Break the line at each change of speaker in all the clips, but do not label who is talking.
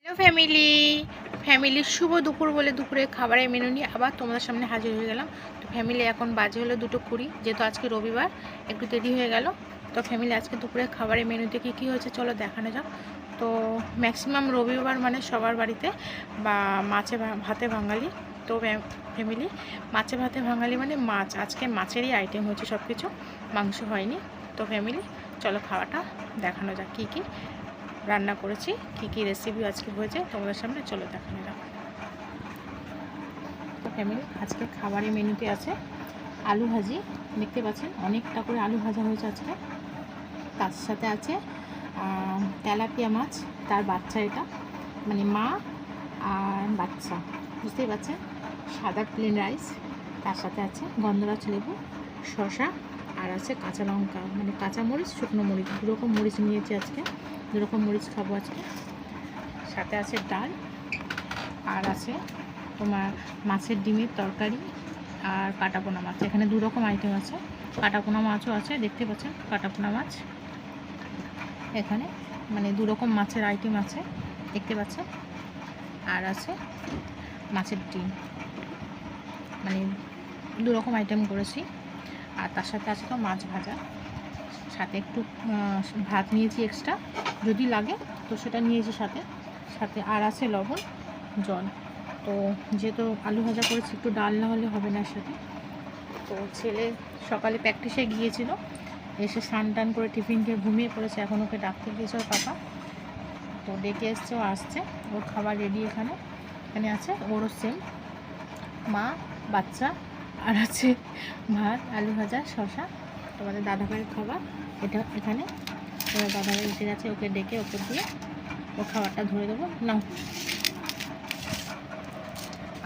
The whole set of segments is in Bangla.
ফ্যামিলি ফ্যামিলি শুভ দুপুর বলে দুপুরে খাবারের মেনু নিয়ে আবার তোমাদের সামনে হাজির হয়ে গেলাম। তো ফ্যামিলি এখন বাজে হলো 2:20, যেহেতু আজকে রবিবার একটু দেরি হয়ে গেল। তো ফ্যামিলি আজকে দুপুরে খাবারের মেনুতে কী হয়েছে চলো দেখানো যাক। তো ম্যাক্সিমাম রবিবার মানে সবার বাড়িতে বা মাছে ভাতে বাঙালি। তো ফ্যামিলি মাছে ভাতে বাঙালি মানে মাছ, আজকে মাছেরই আইটেম হয়েছে সব কিছু, মাংস হয়নি। তো ফ্যামিলি চলো খাওয়াটা দেখানো যাক, কী কী রান্না করেছি, কী কী রেসিপি আজকে হয়েছে তোমাদের সামনে চলো দেখানো যাক। তো ফ্যামিলি আজকে খাবারের মেনুতে আছে আলু ভাজি, দেখতে পাচ্ছেন অনেকটা করে আলু ভাজা হয়েছে আজকে। তার সাথে আছে তেলাপিয়া মাছ, তার বাচ্চা, এটা মানে মা আর বাচ্চা, বুঝতেই পারছেন। সাদা প্লেন রাইস, তার সাথে আছে গন্ধরাজ লেবু, শসা, আর আছে কাঁচা লঙ্কা মানে কাঁচা মরিচ, শুকনো মরিচ, দুরকম মরিচ নিয়েছি আজকে, দুরকম মরিচ খাবো আজকে। সাথে আছে ডাল, আর আছে তোমার মাছের ডিমের তরকারি আর কাটাপোনা মাছ। এখানে দুরকম আইটেম আছে, কাটাপোনা মাছও আছে, দেখতে পাচ্ছেন কাটাপোনা মাছ এখানে, মানে দুরকম মাছের আইটেম আছে দেখতে পাচ্ছেন। আর আছে মাছের ডিম, মানে দুরকম আইটেম করেছি। আর তার সাথে আছে তো মাছ ভাজা, সাথে একটু ভাত নিয়েছি এক্সট্রা, যদি লাগে তো সেটা নিয়েছি সাথে সাথে। আর আছে লবণ, জল। তো যেহেতু আলু ভাজা করেছি একটু ডাল না হলে হবে না সাথে। তো ছেলে সকালে প্র্যাকটিসে গিয়েছিল, এসে স্নান টান করে টিফিন খেয়ে ঘুমিয়ে পড়েছে, এখন ওকে ডাকতে গিয়েছে ওর পাপা, তো ডেকে এসছে, ও আসছে, ওর খাবার রেডি। এখানে এখানে আছে ওরও সেম, মা বাচ্চা, আর আছে ভাত, আলু ভাজা, শসা, তোমাদের দাদাভাইয়ের খাবার এটা এখানে। তোমার দাদাভাই এসে গেছে, ওকে ডেকে ওকে দিয়ে ও খাবারটা ধরে দেবো না,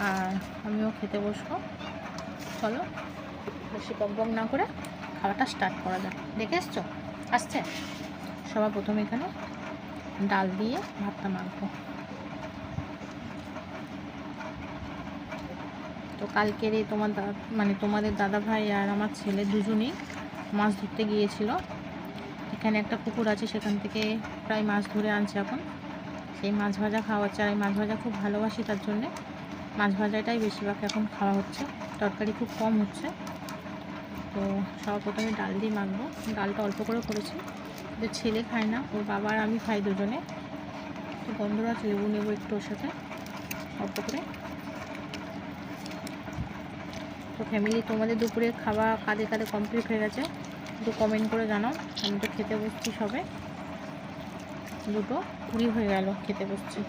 আর আমিও খেতে বসবো। চলো বেশি বকবক না করে খাবারটা স্টার্ট করা যাক। দেখে এসছো আসছে। সবার প্রথমে এখানে ডাল দিয়ে ভাতটা মাখবো। তো কালকের এই তোমাদের দাদা ভাই আর আমার ছেলে দুজনেই মাছ ধরতে গিয়েছিল। এখানে একটা পুকুর আছে, সেখান থেকে প্রায় মাছ ধরে আনছে এখন, সেই মাছ ভাজা খাওয়াচ্ছে। আর এই মাছ ভাজা খুব ভালোবাসি, তার জন্যে মাছ ভাজাটাই বেশিরভাগ এখন খাওয়া হচ্ছে, তরকারি খুব কম হচ্ছে। তো সবার প্রথমে ডাল দিয়ে মাখবো, ডালটা অল্প করে করেছি, যে ছেলে খায় না, ওর বাবা আর আমি খাই দুজনে। তো গন্ধরাজ লেবু নেবো একটু ওর সাথে অল্প করে। তো ফ্যামিলি তোমাদের দুপুরে খাওয়া কাদের কাদের কমপ্লিট হয়ে গেছে একটু কমেন্ট করে জানাও। আমি তো খেতে বসছি, সবে 2:20 হয়ে গেল খেতে বসছি।